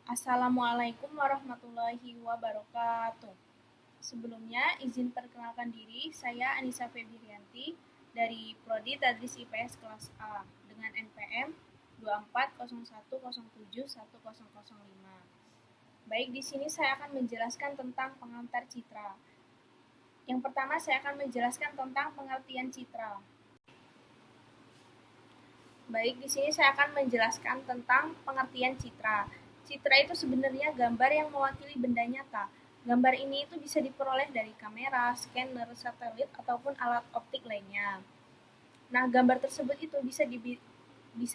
Assalamualaikum warahmatullahi wabarakatuh. Sebelumnya, izin perkenalkan diri, saya Anissa Febrianti dari Prodi Tadris IPS kelas A dengan NPM 2401071005. Baik, di sini saya akan menjelaskan tentang pengantar citra. Yang pertama, saya akan menjelaskan tentang pengertian citra. Baik, di sini saya akan menjelaskan tentang pengertian citra. Citra itu sebenarnya gambar yang mewakili benda nyata. Gambar ini itu bisa diperoleh dari kamera, scanner, satelit, ataupun alat optik lainnya. Nah, gambar tersebut itu bisa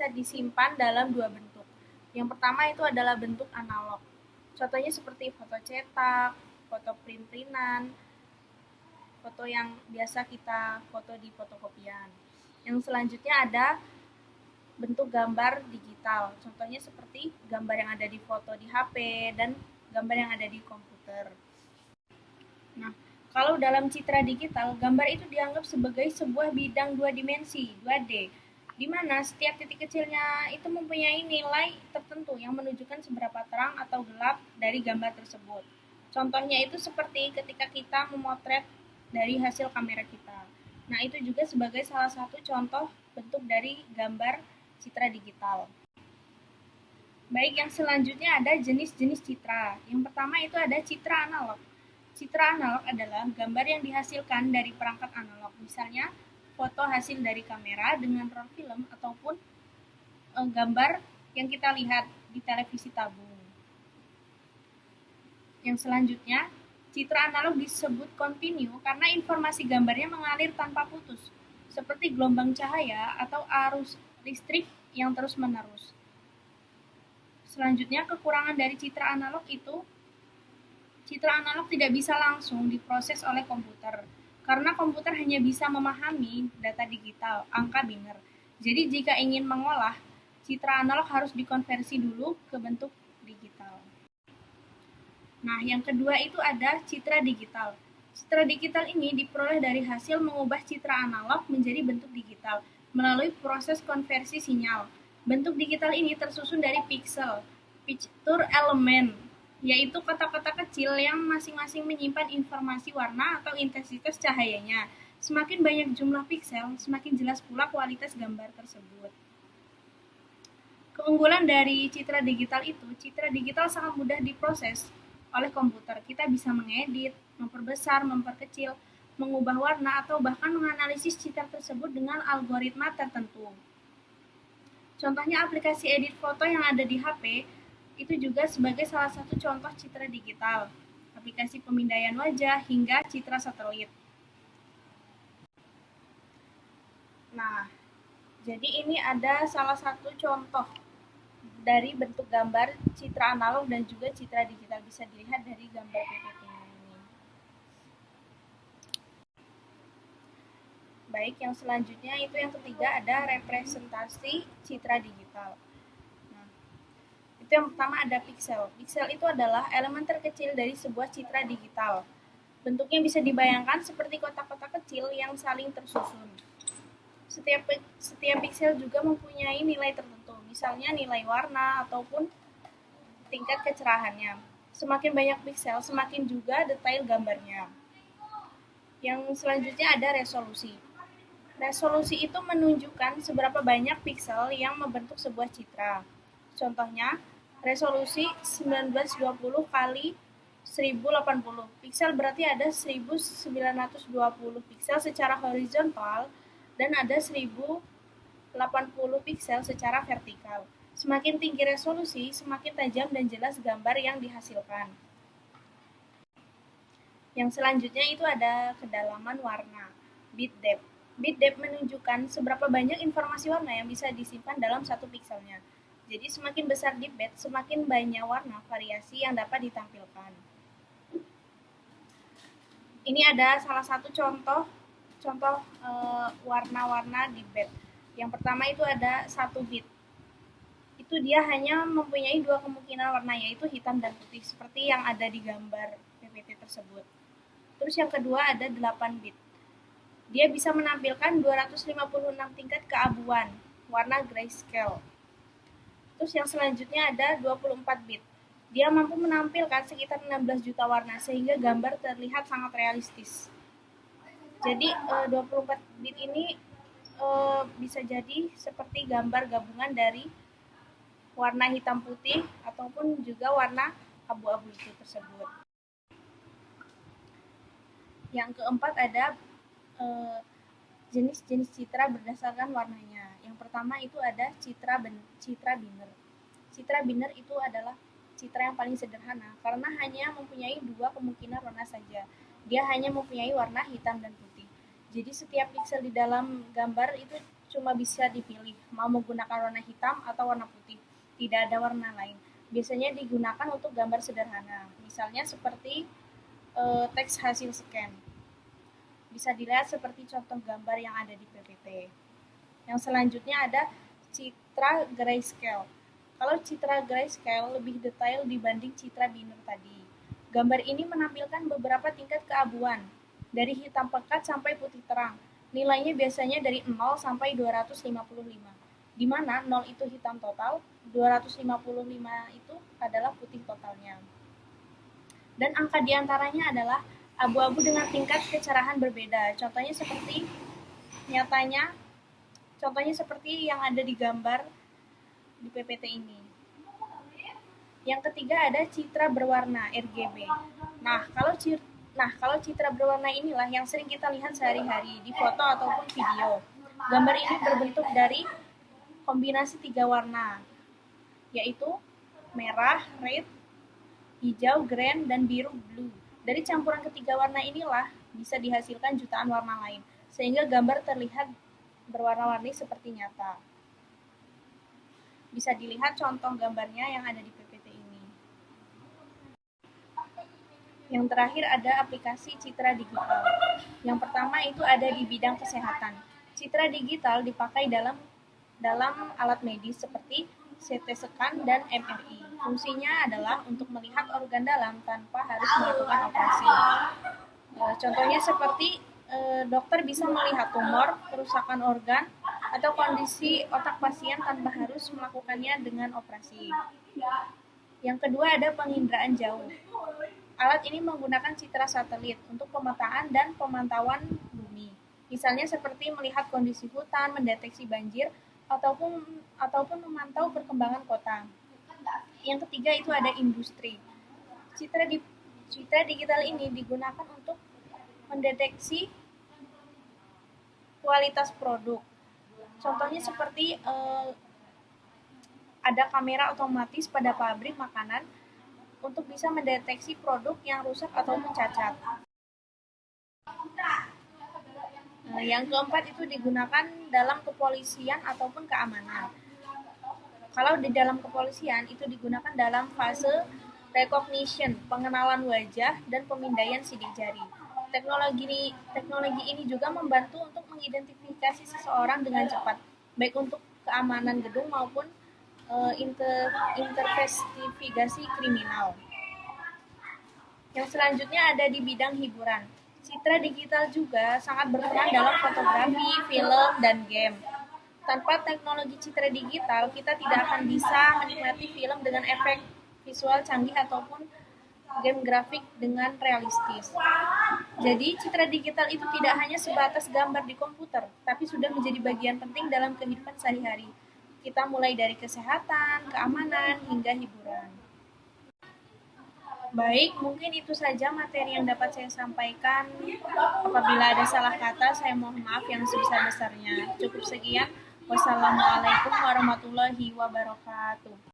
disimpan dalam dua bentuk. Yang pertama itu adalah bentuk analog. Contohnya seperti foto cetak, foto print-printan, foto yang biasa kita foto di fotokopian. Yang selanjutnya ada bentuk gambar digital. Contohnya seperti gambar yang ada di foto di HP dan gambar yang ada di komputer. Nah, kalau dalam citra digital, gambar itu dianggap sebagai sebuah bidang dua dimensi, 2D, di mana setiap titik kecilnya itu mempunyai nilai tertentu yang menunjukkan seberapa terang atau gelap dari gambar tersebut. Contohnya itu seperti ketika kita memotret dari hasil kamera kita. Nah, itu juga sebagai salah satu contoh bentuk dari gambar citra digital. Baik, yang selanjutnya ada jenis-jenis citra. Yang pertama itu ada citra analog. Citra analog adalah gambar yang dihasilkan dari perangkat analog, misalnya foto hasil dari kamera dengan roll film ataupun gambar yang kita lihat di televisi tabung. Yang selanjutnya, citra analog disebut kontinu karena informasi gambarnya mengalir tanpa putus, seperti gelombang cahaya atau arus listrik yang terus-menerus. Selanjutnya, kekurangan dari citra analog itu citra analog tidak bisa langsung diproses oleh komputer, karena komputer hanya bisa memahami data digital, angka biner. Jadi jika ingin mengolah, citra analog harus dikonversi dulu ke bentuk digital. Nah, yang kedua itu ada citra digital. Citra digital ini diperoleh dari hasil mengubah citra analog menjadi bentuk digital melalui proses konversi sinyal. Bentuk digital ini tersusun dari pixel, picture element, yaitu kotak-kotak kecil yang masing-masing menyimpan informasi warna atau intensitas cahayanya. Semakin banyak jumlah piksel, semakin jelas pula kualitas gambar tersebut. Keunggulan dari citra digital itu, citra digital sangat mudah diproses oleh komputer. Kita bisa mengedit, memperbesar, memperkecil, mengubah warna, atau bahkan menganalisis citra tersebut dengan algoritma tertentu. Contohnya aplikasi edit foto yang ada di HP itu juga sebagai salah satu contoh citra digital, aplikasi pemindaian wajah hingga citra satelit. Nah, jadi ini ada salah satu contoh dari bentuk gambar citra analog dan juga citra digital, bisa dilihat dari gambar PPT-nya ini. Baik, yang selanjutnya itu yang ketiga ada representasi citra digital. Nah, itu yang pertama ada pixel. Pixel itu adalah elemen terkecil dari sebuah citra digital. Bentuknya bisa dibayangkan seperti kotak-kotak kecil yang saling tersusun. Setiap pixel juga mempunyai nilai tertentu, misalnya nilai warna ataupun tingkat kecerahannya. Semakin banyak pixel, semakin juga detail gambarnya. Yang selanjutnya ada resolusi. Resolusi itu menunjukkan seberapa banyak pixel yang membentuk sebuah citra. Contohnya, resolusi 1920 kali 1080 piksel berarti ada 1920 piksel secara horizontal dan ada 1080 piksel secara vertikal. Semakin tinggi resolusi, semakin tajam dan jelas gambar yang dihasilkan. Yang selanjutnya itu ada kedalaman warna, bit depth. Bit depth menunjukkan seberapa banyak informasi warna yang bisa disimpan dalam satu pikselnya. Jadi semakin besar bit depth, semakin banyak warna variasi yang dapat ditampilkan. Ini ada salah satu contoh warna-warna di bit. Yang pertama itu ada 1 bit. Itu dia hanya mempunyai dua kemungkinan warna, yaitu hitam dan putih, seperti yang ada di gambar PPT tersebut. Terus yang kedua ada 8 bit. Dia bisa menampilkan 256 tingkat keabuan, warna grayscale. Terus yang selanjutnya ada 24 bit. Dia mampu menampilkan sekitar 16 juta warna sehingga gambar terlihat sangat realistis. Jadi 24 bit ini bisa jadi seperti gambar gabungan dari warna hitam putih ataupun juga warna abu-abu itu tersebut. Yang keempat ada eh, jenis-jenis citra berdasarkan warnanya. Yang pertama itu ada citra binner. Citra binner itu adalah citra yang paling sederhana karena hanya mempunyai dua kemungkinan warna saja. Dia hanya mempunyai warna hitam dan putih. Jadi setiap pixel di dalam gambar itu cuma bisa dipilih mau menggunakan warna hitam atau warna putih. Tidak ada warna lain. Biasanya digunakan untuk gambar sederhana. Misalnya seperti teks hasil scan. Bisa dilihat seperti contoh gambar yang ada di PPT. Yang selanjutnya ada citra grayscale. Kalau citra grayscale lebih detail dibanding citra binner tadi. Gambar ini menampilkan beberapa tingkat keabuan, dari hitam pekat sampai putih terang. Nilainya biasanya dari 0 sampai 255, di mana 0 itu hitam total, 255 itu adalah putih totalnya. Dan angka diantaranya adalah abu-abu dengan tingkat kecerahan berbeda. Nyatanya, contohnya seperti yang ada di gambar di PPT ini. Yang ketiga ada citra berwarna RGB. Nah, kalau citra berwarna inilah yang sering kita lihat sehari-hari di foto ataupun video. Gambar ini berbentuk dari kombinasi tiga warna, yaitu merah, red, hijau, green, dan biru, blue. Dari campuran ketiga warna inilah bisa dihasilkan jutaan warna lain, sehingga gambar terlihat berwarna-warni seperti nyata. Bisa dilihat contoh gambarnya yang ada di PPT ini. Yang terakhir ada aplikasi citra digital. Yang pertama itu ada di bidang kesehatan. Citra digital dipakai dalam alat medis seperti CT scan dan MRI. Fungsinya adalah untuk melihat organ dalam tanpa harus melakukan operasi. Contohnya seperti dokter bisa melihat tumor, kerusakan organ, atau kondisi otak pasien tanpa harus melakukannya dengan operasi. Yang kedua ada penginderaan jauh. Alat ini menggunakan citra satelit untuk pemetaan dan pemantauan bumi. Misalnya seperti melihat kondisi hutan, mendeteksi banjir, ataupun memantau perkembangan kota. Yang ketiga itu ada industri. Citra digital ini digunakan untuk mendeteksi kualitas produk. Contohnya seperti ada kamera otomatis pada pabrik makanan untuk bisa mendeteksi produk yang rusak atau cacat. Yang keempat itu digunakan dalam kepolisian ataupun keamanan. Kalau di dalam kepolisian itu digunakan dalam fase recognition, pengenalan wajah, dan pemindaian sidik jari. Teknologi ini juga membantu untuk mengidentifikasi seseorang dengan cepat, baik untuk keamanan gedung maupun investigasi kriminal. Yang selanjutnya ada di bidang hiburan. Citra digital juga sangat berperan dalam fotografi, film, dan game. Tanpa teknologi citra digital, kita tidak akan bisa menikmati film dengan efek visual canggih ataupun game grafik dengan realistis. Jadi, citra digital itu tidak hanya sebatas gambar di komputer, tapi sudah menjadi bagian penting dalam kehidupan sehari-hari. Kita mulai dari kesehatan, keamanan, hingga hiburan. Baik, mungkin itu saja materi yang dapat saya sampaikan. Apabila ada salah kata, saya mohon maaf yang sebesar-besarnya. Cukup sekian. Wassalamualaikum warahmatullahi wabarakatuh.